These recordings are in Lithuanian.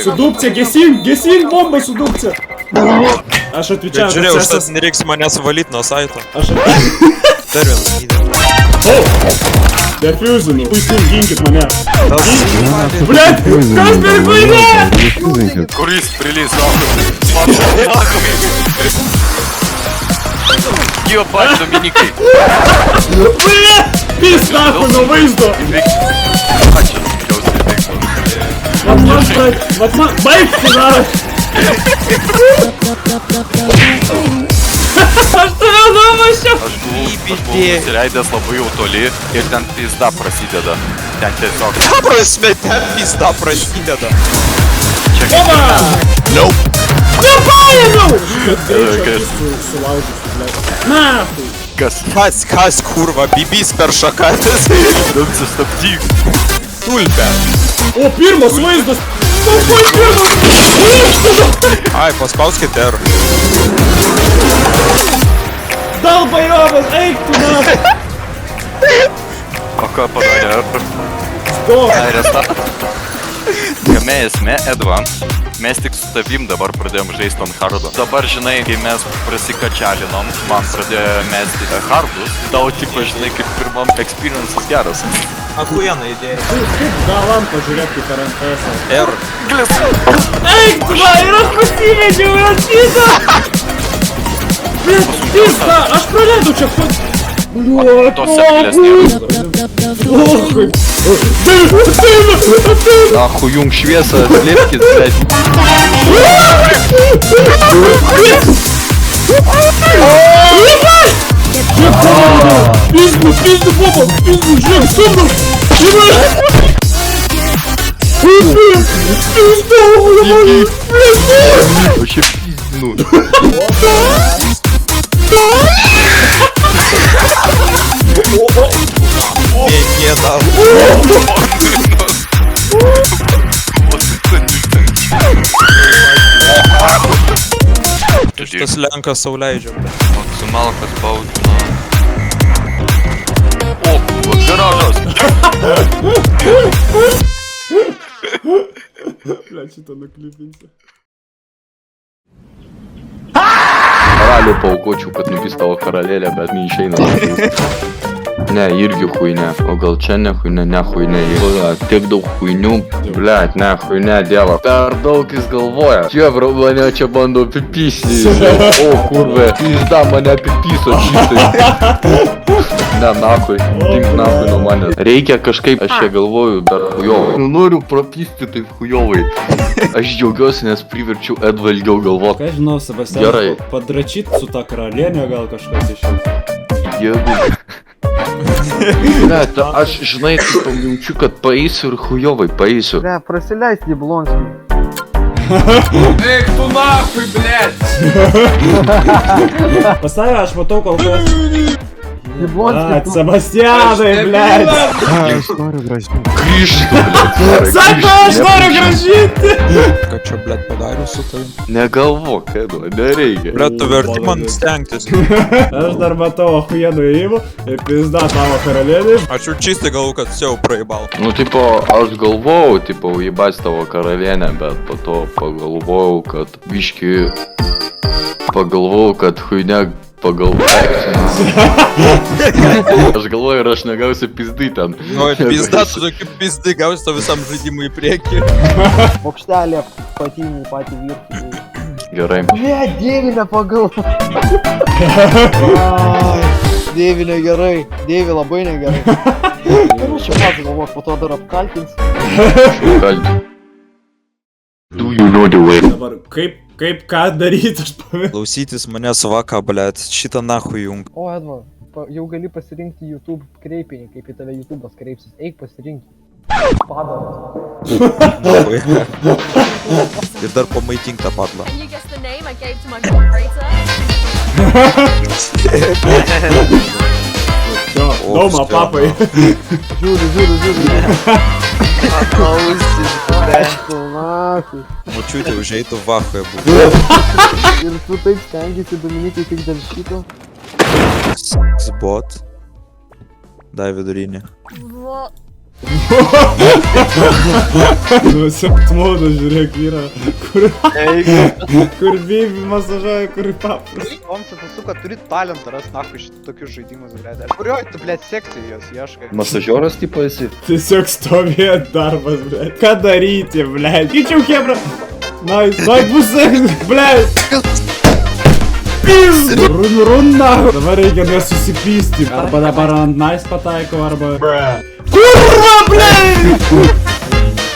Sudupce, gesink bombą sudupce. Aš atvičiau, Žiūrėjau, užtat nereiks manęs valyt nuo saito. Aš Dar vienas gydė. defuzinu. Puisim, ginkit mane. Blet, kas per klaida? Kuris prilys, nahui. Jebать, Dominikai. Blet, pis nahui nuo vaizdo. Ačiū, tikiausiai veiksmų. Vat man, baigti dar. Aš tave numašiau. Aš buvau nusileidęs labai jau toli ir ten pizda prasideda. Ten tiesiog... Ta prasme, ten pizda prasideda. Čia Oba! Nope. Nepaėmiau! Kas? Sulaužysiu, blet. Nahui. Kas kurva, bibis per šakatas. Sustabdyk. Tulpė. O, pirmas vaizdas. Ai, paspauskite R. Dalbajovas, eik tu nahui. O ką padarė? Stop. Restart. Kame esmė, Edva, mes tik su tavim dabar pradėjom žaisti ant hardo. Dabar, žinai, kai mes prasikačialinom, man pradėjo mesti hardus, tau tipo, žinai, kaip pirmam experiences geras. Akujena idėja. Kaip galam pažiūrėt kaip per NPS. R. Eik tu na, ir aš pasivedžiau į atvydą. Pizda, aš praleidau čia kur... Tose pilesnės. Нахуй юнг швеса, слепки, блядь. Пизду, попа, пизду, жек, сумну. Вообще пизду. Не дал. Šitas lenkas sau leidžia. Maksimalkas baudžino. O, garažas. Blet, šitą nuklipinsiu. Karalių paukočiau, kad nupistavo karalėlę, bet neišeina. Ne, irgi huinė. O gal čia ne huinė, ne huinė. Tiek daug huinių. Blet, ne huinė, dieva. Per daug jis galvoja. Čia, bro, mane čia bando apipysni. O, kurve. Pizda mane apipiso šitai. Ne, nahui. Dink nahui nuo manęs. Reikia kažkaip, aš čia galvoju, dar hujovai. Noriu prapisti taip hujovai. Aš džiaugiuosi, nes priverčiau Edvą ilgiau galvoti. Ką žinau, Sebastian, Gerai. padračyt su ta karalienė gal kažkas iš jų. Jeigu... Ne, aš, žinai, jaučiu, kad paeisiu ir hujovai paeisiu. Бля, просиляйся, Яблонский. Eik tu nahui, blėt! Pas tave aš matau kol kas. Яблонский, tu... Sebastianai, blet. Grįžtu, blėt. Sako, aš noriu gražinti. Ką čia, blet, padariau su tavim? Negalvok, Edva, nereikia. Blet, tu verti man stengtis. Aš dar matau ahuienų įėjimų ir pizda tavo karalienį. Aš jau čistai galvoju, kad jau praeibal. Nu, tipo, aš galvojau, tipo, įbats tavo karalienę, bet po to pagalvojau, kad biški... Pagalvojau, kad huinė pagalvojau. Aš galvoju, ir aš negausiu pizdai ten. Nu, pizda, tu tokiu pizdai gausi to visam žaidimui į priekį. Paukštelė patinį patį virkį. Gerai. Bля, dievinė pagal. Dievinė gerai, dievė labai negerai. Ir aš čia pats galvoju, po to dar apkaltins. Kalti. Do you know the way? Dabar, kaip ką daryti, aš pavyzdžiui. Klausytis manęs vaka, blet, šitą nahui jung. O, Edva, jau gali pasirinkti YouTube kreipinį, kaip į tave YouTube'as kreipsis. Eik pasirinkti. Padaras. Nahui. Ir dar pamaitink tą padlą. Can you guess the name I gave to my moderator? Jo, Doma, papai. Žiūri. Paklausyk, blėštų, nahui. Močiutė užeitų vahoje būtų. Ir tu taip stengiasi, Dominikai, tik dėl šito. Sbot. Dai vidurinį. What Nu, smodo, žiūrėk, yra, kur bibi masažuoja, kur papras. Omce, tu suka, turi talentą ras nahui šitą tokius žaidimus, blėt. Kurioje tu, blėt, sekcijos ieškai? Masažioras tipo esi? Tiesiog stovėt darbas, blėt. Ką daryti, blėt? Kyčiau, kebra. Nice, bus, blėt. Pizd! Runa! Dabar reikia nesusipysti. Arba dabar ant nice pataiko, arba... Kurva, blėt!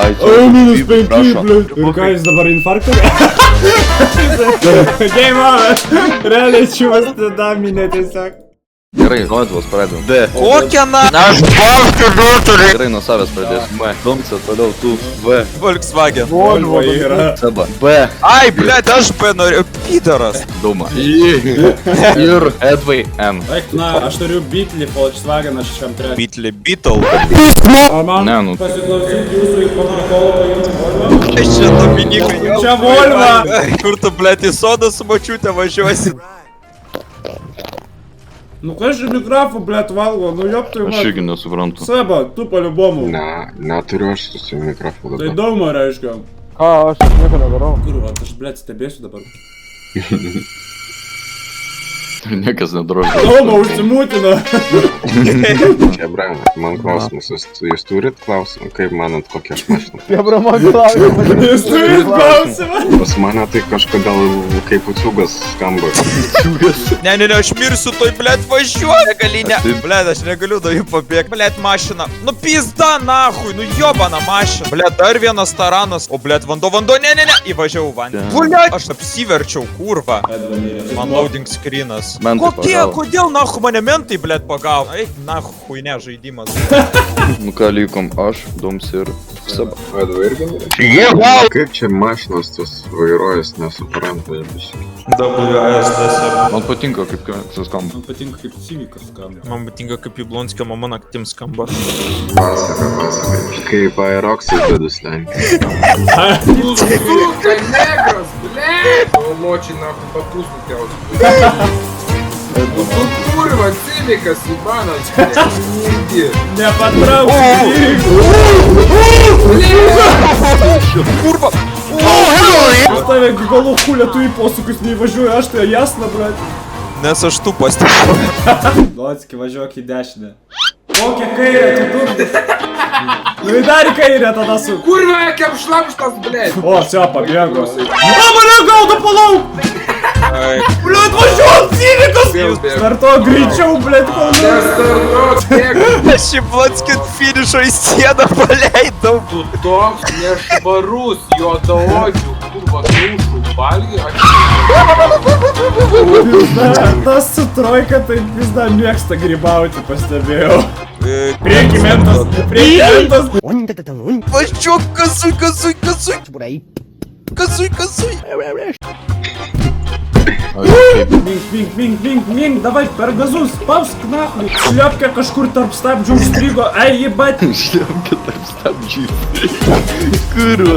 Ai, O, minus 5, blėt. Ir ką jis dabar infarktą? Game over! Realiai čiūvas tada minė tiesiog. Gerai, nuodvos pradėjom. D. Kokia na? Aš balkiu duoturiu. Gerai, nuo savęs pradėsiu. M. Domce, toliau tu. V. Volkswagen. Volvo yra. Seba. B. Ai, blėt, aš B norėjau. Pidaras. Duma. Ir Edvai M. Eik, na, aš turiu Beatley, Volkswagen, aš šiam trečiam. Beatley Beetle. O man Ne, nu. pasiklausyti jūsų į pamarkolą paimti Volvo? Čia Dominikai. Čia Volvo! Kur tu, blėt, į sodą su močiute važiuosi? Nu kas čia mikrofą, blėt, valgo, nu jop tai Aš man. irgi nesuprantu. Seba, tu paliubomu. Neturiu aš su mikrofonu Tai dabar. dauma reiškia. Ką, aš nieko nedarau. Kurva, aš blėt stebėsiu dabar. Niekas nedrožia. Dauma užsimūtina. Chebra, man klausimas, jūs turit klausimą, kaip manat, kokia aš mašina? Kebra, man klausimas. Jūs turit klausimą? Pas mane tai kažkodėl kaip uciugas skamba. Ne, aš mirsiu, toj, blėt, važiuoju. Galinė. Blėt, aš negaliu nuo jų pabėgti. Blėt, mašina. Nu, pizda, nahui, nu jobana mašina. Blėt, dar vienas taranas. O, blėt, vanduo, ne. Įvažiavau vandenį. Blėt, aš apsiverčiau, kurva. Man loading screenas. Kodėl, nahu, mane mentai, blėt, pagavo? Eik, nahui, ne, žaidimas. Nu ką likom, aš, Doms ir Seba. Vadu irgi? Kaip čia mašinos tas vairuojas nesupranta? Man patinka, kaip suskamba. Man patinka kaip Civikas skamba. Man patinka, kaip Jablonskio mama naktim skamba. Pasaka. Kaip aeroksai bedus lenkia. Сука, негрос, блядь! О, мочи нахуй попуску тяут. Ну тут курва, цивикас, ебанач, блядь, не иди. Nepatrauk! Kurva! Pas tave galų kulė, tu į posūkius neįvažiuoji, aš tai jasna, blėt. Nes aš tu pastebiu. Lotski, važiuok į dešinę. Kokią kairę, tu dubdis? Nu į dar į kairę tada su... Курва, я кем шламштас, блядь! O, čia pabėgo. O, mane gaudo palauk! Bliat, važiuok, Civikas! Startuo greičiau, bliat, kol ne. Aš į Blotskį finišo į sieną paleidau. Tu toks nešvarus, juodaodžių, kurva, kiaušų, valgy, Tas su trojka tai vis dar mėgsta grybauti, pastebėjau. Prieki mentas. Važiuok, kasui. Vink, davai, per gazus, spausk, nahui. Šliopkė kažkur tarp stabdžių užstrigo, ai, jibat. Šliamkė tarp stabdžių. Kurva.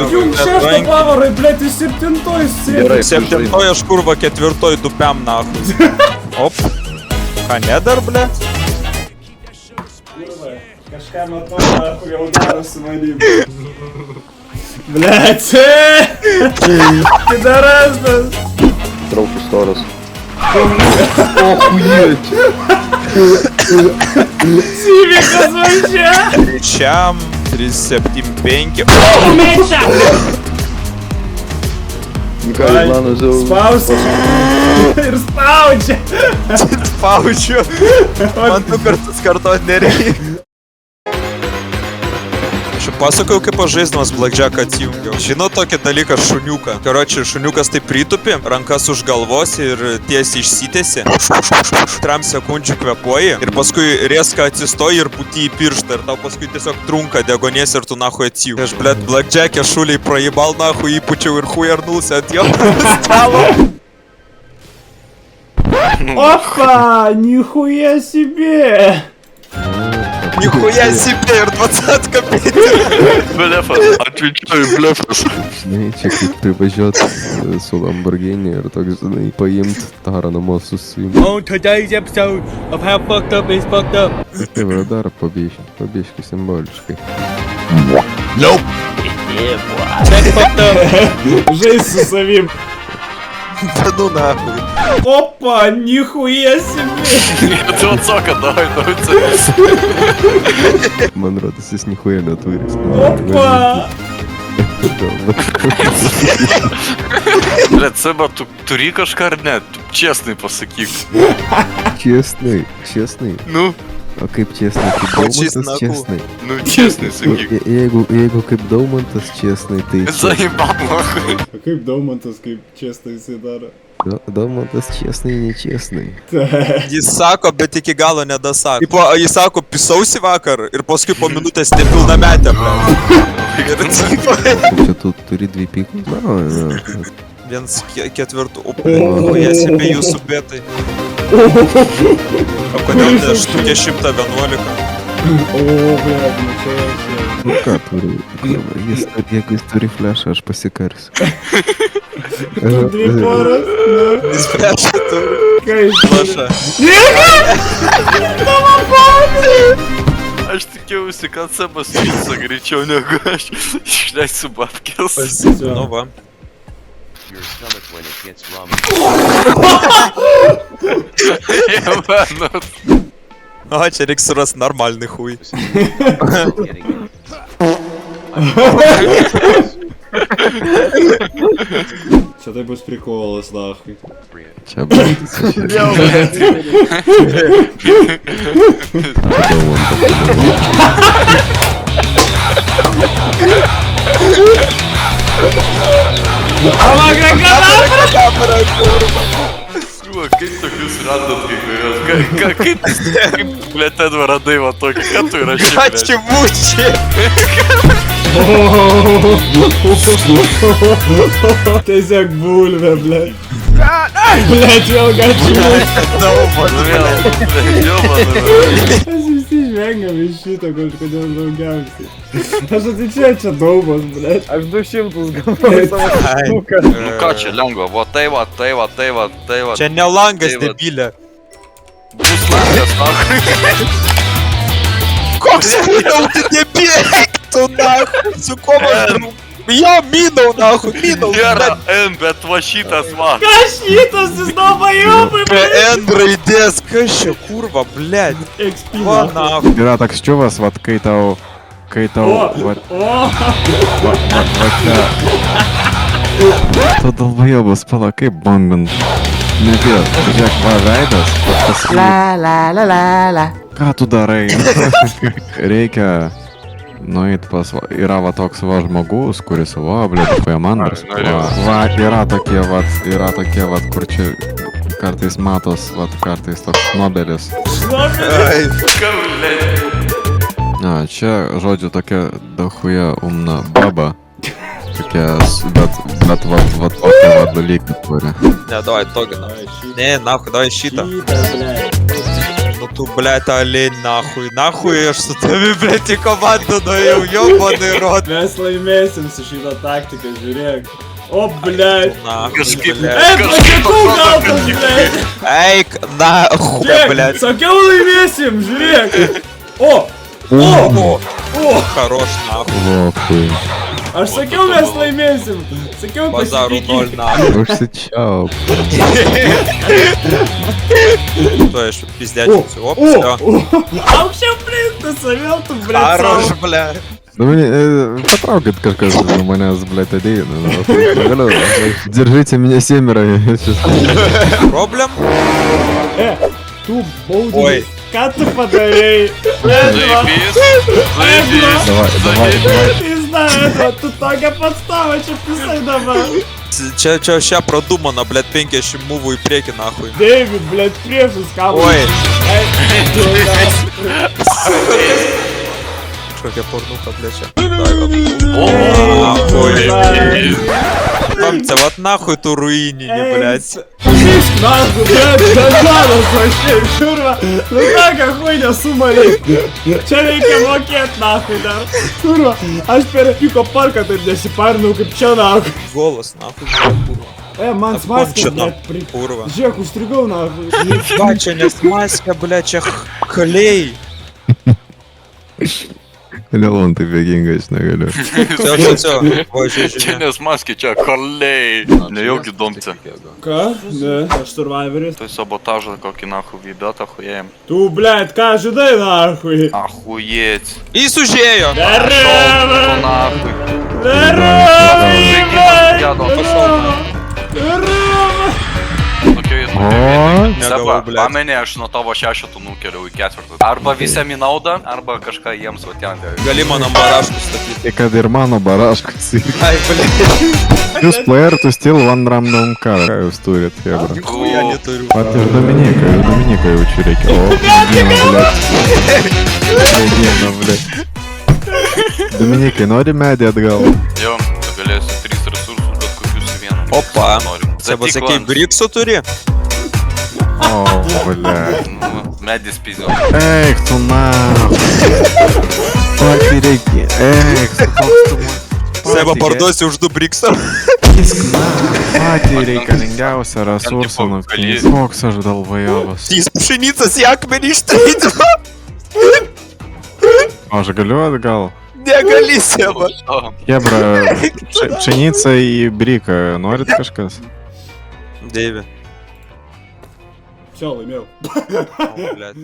Jums šešto pavarai, blėt, į septintoj sėdė. Gerai, Septintoj aš kurva, ketvirtoj dupiam nahui. Op. Ką nedar, ble? Kažką matau, nahui, jau daro su manim. Blėt, Pidarastas. Traukiu storas. Охуеть! Civikas važia. Trečiam, 375. Nu ką, mano žiau. Spausk. Ir spaudžia. Spaudžiu. Man 2 kartus kartuot nereikia. Aš pasakau, kaip aš žaisdamas Blackjacką atsijungiau. Žinau tokį dalyką šuniuką. Karočiui, šuniukas taip pritupi, rankas už galvos ir tiesiai išsitėsi. 3 sekundžių kvepuoji ir paskui rėska atsistoji ir puti į pirštą ir tau paskui tiesiog trunka degonės ir tu nahui atsijungi. Aš, blėt, Blackjack'e šuliai praibal nahui įpučiau ir hujarnulsi ant jo stalo. Опа, нихуя себе! Нихуя себе, ir 20 kapitė. Belefas, ar Отвечаю, блефas. Žinai, čia kaip privažiuot su Lamborghini ir toks, žinai, paimt tarą namo susiimt. On today's episode of How Fucked Up is Fucked Up. Tai va dar pabiški simboliškai. Check fucked up. Жизнь su savim. Да ну нахуй. Опа, нихуя себе. Ты вот сока, давай. Man rodos, jis nichuja neturi. Опа. Бля, Цеба, tu turi kažką ar ne? Tu česnai pasakyk. Česnai. Nu, O kaip česnai, kaip Daumantas česnai. nu česnai sakyk. Jeigu kaip Daumantas česnai, tai... Zaibam, Kaip Daumantas, kaip čestai jisai daro. Daumantas česnai, nečesnai. Jis sako, bet iki galo nedasako. Jis sako, pisausi vakar ir paskui po minutės nepilnametę, ble. Čia tu turi 2 pykus? Na. Viens ketvirtų. O, jie sėpė jūsų bėtai. O kodėl ne štukė 111? O, blėt, nu čia. Nu ką turi? Jeigu jis turi flešą, aš pasikarsiu. Dvi poras. Jis flešą turi. Kaip? Flaša. aš tikėjausi, kad Cebas vyksta greičiau negu aš. Išleisiu babkės. Nu va. O, čia reiks surast normalny chuj. Čia tai bus prikolas, nahui. Čia baigtis. Kaip tokius radot kai kurios? Kaip, ble, ten radai va tokį, ką tu įrašai? Ką čia būčiai? Tiesiog bulvė, blėt. Blėt, vėl gačiu. Mes visi žvengiam iš šito kažkodėl daugiausiai. Aš atičiai čia daubas, blėt. Aš 200 galvoju savo štuką. Nu ką čia lengva, va tai va. Čia ne langas, debilė. Bus langas, nahui. Koks jau tu debilė? Tu nahui, su kuo aš... Jo, minau nahui, minau. Nėra N, bet va šitas va. Kas šitas, jis nuobajobai, Be N raidės, kas čia kurva, blėt. Va nahui. Yra toks čiuvas, vat, kai tau, vat, čia. Tu dalbajobas, pala, kaip bangant. Nebėt, žiūrėk, va veidas, la. Ką tu darai? Reikia nueit pas, yra va toks va žmogus, kuris, va, blėt, pajamandras. Va, yra tokie, vat, kur čia kartais matos, vat, kartais toks Nobelis. Na, čia, žodžiu, tokia dahuja umna baba. Tokia, bet tokia va dalykai turi. Ne, davai, tokį nahui. Ne, nahui, davai šitą. Nu tu, blėt, alien, nahui, aš su tavi, blėt, į komandą nuėjau, jobanai rot. Mes laimėsim su šitą taktiką, žiūrėk. O, blėt. Kažkaip, Pačiakau galtas, blėt. Eik, nahui, blėt. Sakiau laimėsim, žiūrėk. O. Хорош, nahui. Lopui. Aš sakiau, mes laimėsim. Sakiau, Bazarų 0, pasitikėk. nahui. Užsičiauk. Tu aš pizdėčiausiu, o, все. Aukščiau plintas, vėl tu, blėt, Хорош, savo. blėt. Nu, patraukit kažkas nuo manęs, blėt, ateina. Держите меня 7. Problem? Tu Oi. baudžiai. Ką tu padarei? zaibys. Давай. Pizda, Edva, tu tokią patstovą čia pisai dabar. Čia šią pradumano, blėt, 50 mūvų į priekį, nahui. David, blėt, priešus ką. Oi. Ei, Kažkokia pornuka, blėt, čia. Oi. Tam, це вот нахуй ту руїніні, блядь. Сушиск нахуй, блядь, Ганзанов вообще, курва. Ну така хуйня сумарить. Čia reikia mokėt nахуй dar. Kurva, aš per piko parką taip nesiparinau kaip čia nахуй. Голос, нахуй. Man smaskė, Кончено, blėt, pri... курва. Žiūrėk, užstrigau nахуй. Ебать, čia nesmaskė, бля, čia клей. Лелон, ты бегинга, aš negaliu. Все. Ой, Čia žiūrėk. nesmaskė, čia koliai. Nejaugi domce. Ką? Ne, aš survivoris. Tai sabotažą kokį nahu vidotą хуєм. Tu, blėt, ką žinai nахуй? Ахуєць. І сужėjo. Darėme! Нахуй. Darėme! Negavau, blet. Pamenė, aš nuo tavo šešetų nukeliau į ketvirtą. Arba visiem į naudą, arba kažką jiems vatendė. Gali man ant baraškų statyti. Tai kad ir mano baraškas. Ai, bля. Jūs player, tu still one random car. Ką jūs turit, hebra? Хуя neturiu. Pat ir Dominika jaučiu reikia. O, Dievo, blėt. Dominikai, nori medį atgal? Jo, tu galėsi 3 resursus, bet kokius į vieną. Opa. Norim. Це pasakei, briksų turi? O, blėt. Medis pizio. Eik, tu na. Pati reikia. Eik, tu koks tu man. Seba parduosi už 2 briksą. Patį reikalingiausią resursą nukins. Koks aš dalvajovas. Jis pšenicas į akmenį ištraidino. O aš galiu atgal? Negali, Seba. Hebra, pšenica į briką. Norit kažkas? Deivi. Все, laimėjau. O, blėt.